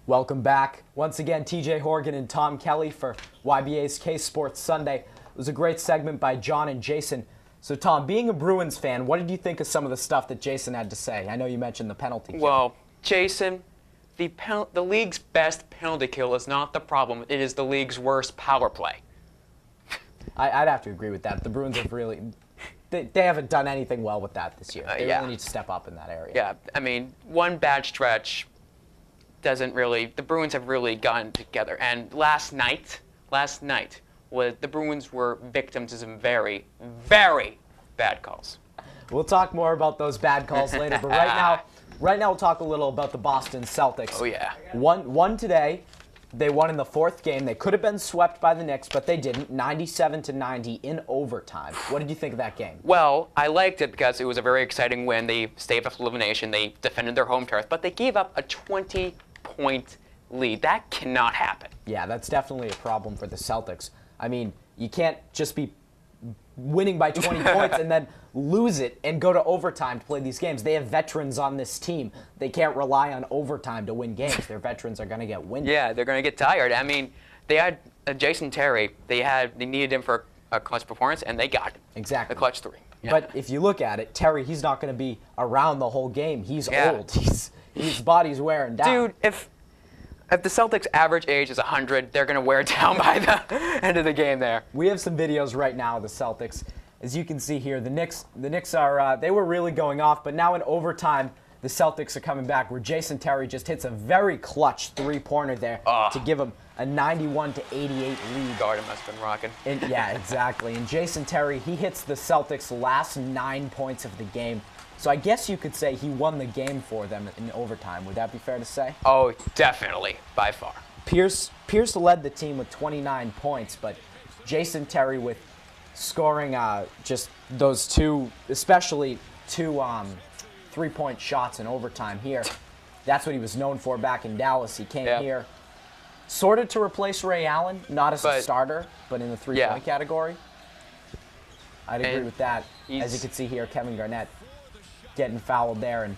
Welcome back. Once again, TJ Horgan and Tom Kelly for YBA's K Sports Sunday. It was a great segment by John and Jason. So, Tom, being a Bruins fan, what did you think of some of the stuff that Jason had to say? I know you mentioned the penalty kill. Well, Jason, the league's best penalty kill is not the problem. It is the league's worst power play. I'd have to agree with that. The Bruins have really... They haven't done anything well with that this year. They really need to step up in that area. Yeah, I mean, one bad stretch doesn't really... The Bruins have really gotten together. And last night, the Bruins were victims to some very, very bad calls. We'll talk more about those bad calls later, but right now we'll talk a little about the Boston Celtics. Oh, yeah. Won today. They won in the fourth game. They could have been swept by the Knicks, but they didn't. 97-90 in overtime. What did you think of that game? Well, I liked it because it was a very exciting win. They staved off elimination. They defended their home turf, but they gave up a 20-point lead. That cannot happen. Yeah, that's definitely a problem for the Celtics. I mean, you can't just be winning by 20 points and then lose it and go to overtime to play these games. They have veterans on this team. They can't rely on overtime to win games. Their veterans are going to get winded. Yeah, they're going to get tired. I mean, they had Jason Terry. They needed him for a clutch performance, and they got him. Exactly. The clutch three. Yeah. But if you look at it, Terry, he's not going to be around the whole game. He's old. His body's wearing down. Dude, if the Celtics' average age is 100, they're going to wear down by the end of the game there. We have some videos right now of the Celtics. As you can see here, the Knicks are, they were really going off, but now in overtime, the Celtics are coming back where Jason Terry just hits a very clutch three-pointer there to give him a 91-88 lead. Garden must have been rocking. Yeah, exactly. And Jason Terry, he hits the Celtics' last 9 points of the game. So I guess you could say he won the game for them in overtime. Would that be fair to say? Oh, definitely, by far. Pierce led the team with 29 points, but Jason Terry with scoring just those two, especially two three-point shots in overtime here. That's what he was known for back in Dallas. He came here sort of to replace Ray Allen, not as a starter, but in the three-point category. I'd agree with that. As you can see here, Kevin Garnett getting fouled there, and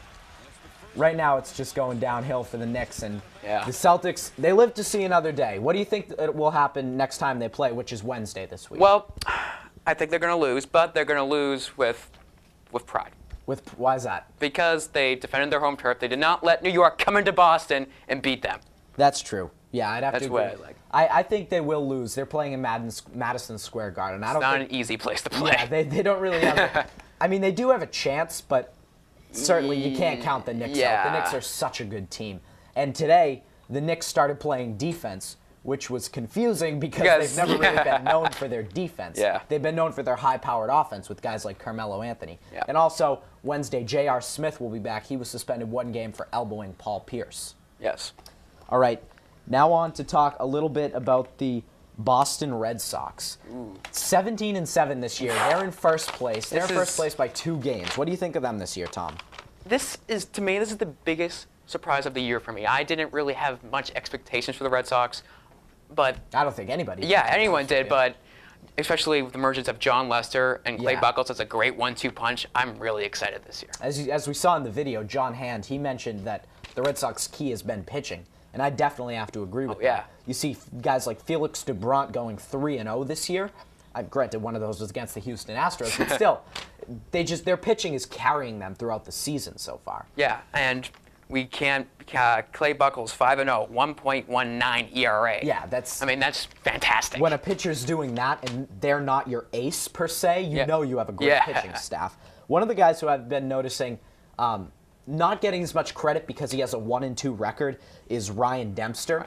right now it's just going downhill for the Knicks, and the Celtics, they live to see another day. What do you think will happen next time they play, which is Wednesday this week? Well, I think they're going to lose, but they're going to lose with pride. Why is that? Because they defended their home turf. They did not let New York come into Boston and beat them. That's true. Yeah, I'd have to agree. That's what I like. I think they will lose. They're playing in Madison Square Garden. It's not an easy place to play. Yeah, they don't really have I mean, they do have a chance, but certainly you can't count the Knicks out. The Knicks are such a good team. And today, the Knicks started playing defense, which was confusing because they've never really been known for their defense. Yeah. They've been known for their high-powered offense with guys like Carmelo Anthony. Yeah. And also, Wednesday, J.R. Smith will be back. He was suspended 1 game for elbowing Paul Pierce. Yes. All right, now on to talk a little bit about the Boston Red Sox. 17-7 this year. They're in first place. They're in first place by 2 games. What do you think of them this year, Tom? To me, this is the biggest surprise of the year for me. I didn't really have much expectations for the Red Sox, but I don't think anybody did. Yeah, anyone did, but especially with the emergence of John Lester and Clay Buchholz as a great 1-2 punch, I'm really excited this year. As we saw in the video, John Hand, he mentioned that the Red Sox key has been pitching. And I definitely have to agree with that. You see guys like Felix DeBrant going 3-0 this year. Granted, one of those was against the Houston Astros, but still, their pitching is carrying them throughout the season so far. Yeah, and we can't. Clay Buchholz 5-0, 1.19 ERA. Yeah, that's fantastic. When a pitcher's doing that and they're not your ace per se, you know you have a great pitching staff. One of the guys who I've been noticing not getting as much credit because he has a 1-2 record is Ryan Dempster.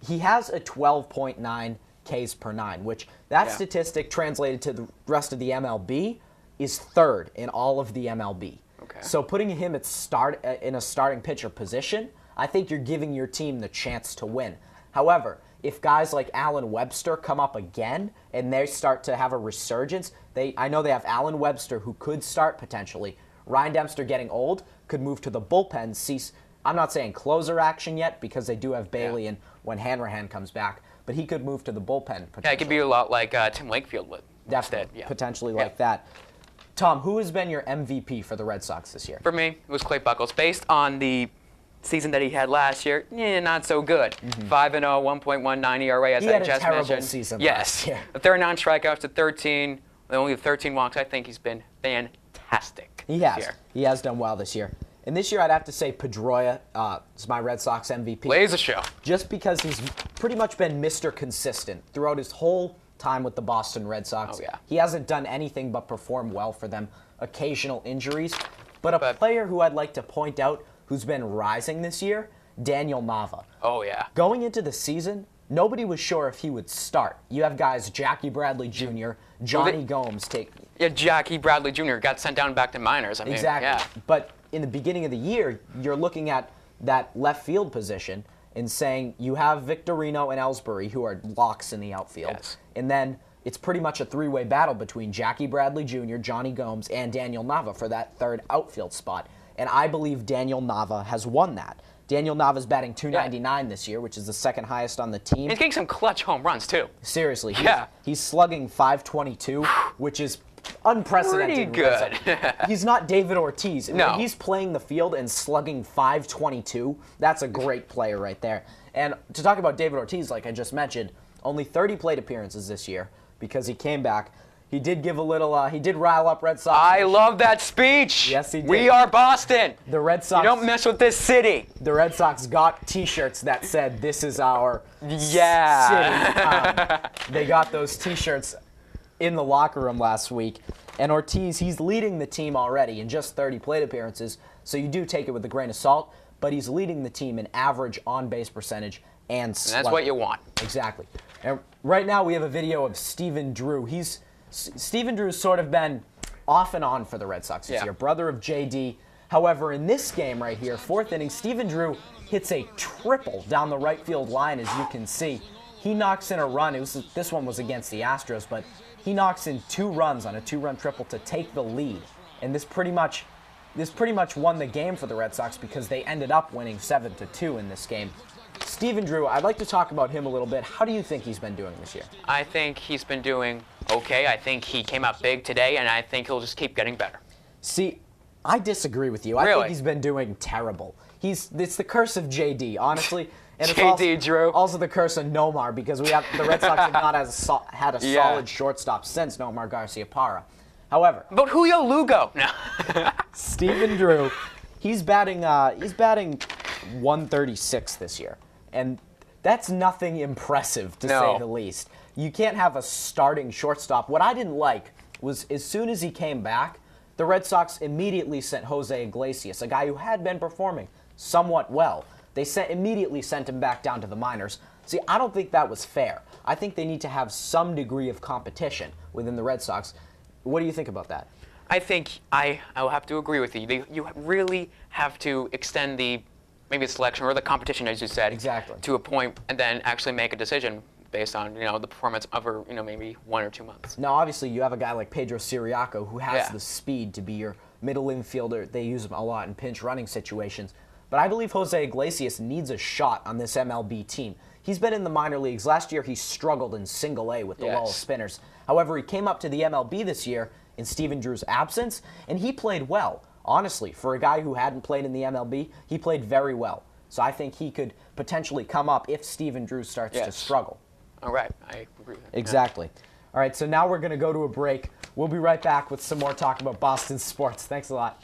He has a 12.9 Ks per 9, which that statistic translated to the rest of the MLB is 3rd in all of the MLB. Okay. So putting him in a starting pitcher position, I think you're giving your team the chance to win. However, if guys like Allen Webster come up again and they start to have a resurgence, I know they have Allen Webster who could start potentially. Ryan Dempster getting old could move to the bullpen. I'm not saying closer action yet because they do have Bailey and when Hanrahan comes back, but he could move to the bullpen potentially. Yeah, it could be a lot like Tim Wakefield would. Definitely, potentially like that. Tom, who has been your MVP for the Red Sox this year? For me, it was Clay Buchholz. Based on the season that he had last year, not so good. 5-0, 1.19 ERA, as I just mentioned. He had a terrible season last year. 39 strikeouts to 13, only 13 walks. I think he's been fantastic. He has. He has done well this year. And this year, I'd have to say Pedroia is my Red Sox MVP. Plays a show. Just because he's pretty much been Mr. Consistent throughout his whole time with the Boston Red Sox. Oh, yeah. He hasn't done anything but perform well for them. Occasional injuries. But a player who I'd like to point out who's been rising this year, Daniel Nava. Oh, yeah. Going into the season, nobody was sure if he would start. You have guys Jackie Bradley Jr., Johnny Gomes take... Yeah, Jackie Bradley Jr. got sent down back to minors. I mean, exactly. Yeah. But in the beginning of the year, you're looking at that left field position and saying you have Victorino and Ellsbury, who are locks in the outfield. Yes. And then it's pretty much a three-way battle between Jackie Bradley Jr., Johnny Gomes, and Daniel Nava for that third outfield spot. And I believe Daniel Nava has won that. Daniel Nava's batting .299 this year, which is the second highest on the team. He's getting some clutch home runs, too. Seriously. He's slugging .522, which is unprecedented. Pretty good. He's not David Ortiz. No. When he's playing the field and slugging .522, that's a great player right there. And to talk about David Ortiz, like I just mentioned, only 30 plate appearances this year because he came back. He did give a little, he did rile up Red Sox. I love that speech. Yes, he did. We are Boston. The Red Sox. You don't mess with this city. The Red Sox got T-shirts that said, "This is our city." They got those T-shirts in the locker room last week. And Ortiz, he's leading the team already in just 30 plate appearances, so you do take it with a grain of salt, but he's leading the team in average on-base percentage and slugging. That's what you want. Exactly. And right now we have a video of Stephen Drew. Stephen Drew's sort of been off and on for the Red Sox this year, brother of JD. However, in this game right here, fourth inning, Stephen Drew hits a triple down the right field line, as you can see. He knocks in a run. This one was against the Astros, but he knocks in 2 runs on a 2-run triple to take the lead. And this pretty much won the game for the Red Sox because they ended up winning 7-2 in this game. Stephen Drew, I'd like to talk about him a little bit. How do you think he's been doing this year? I think he's been doing okay. I think he came out big today, and I think he'll just keep getting better. See, I disagree with you. Really? I think he's been doing terrible. It's the curse of JD, honestly. And JD Drew. Also the curse of Nomar, because the Red Sox have not had a solid shortstop since Nomar Garciaparra. However, but Julio Lugo. No. Stephen Drew, he's batting 136 this year, and that's nothing impressive to say the least. You can't have a starting shortstop. What I didn't like was as soon as he came back, the Red Sox immediately sent Jose Iglesias, a guy who had been performing somewhat well. They immediately sent him back down to the minors. See, I don't think that was fair. I think they need to have some degree of competition within the Red Sox. What do you think about that? I think I will have to agree with you. You really have to extend maybe the selection or the competition, as you said, to a point, and then actually make a decision based on the performance over maybe 1 or 2 months. Now, obviously, you have a guy like Pedro Siriaco who has the speed to be your middle infielder. They use him a lot in pinch running situations. But I believe Jose Iglesias needs a shot on this MLB team. He's been in the minor leagues. Last year, he struggled in single A with the Lowell Spinners. However, he came up to the MLB this year in Stephen Drew's absence, and he played well. Honestly, for a guy who hadn't played in the MLB, he played very well. So I think he could potentially come up if Stephen Drew starts to struggle. All right, I agree with that. Exactly. All right, so now we're going to go to a break. We'll be right back with some more talk about Boston sports. Thanks a lot.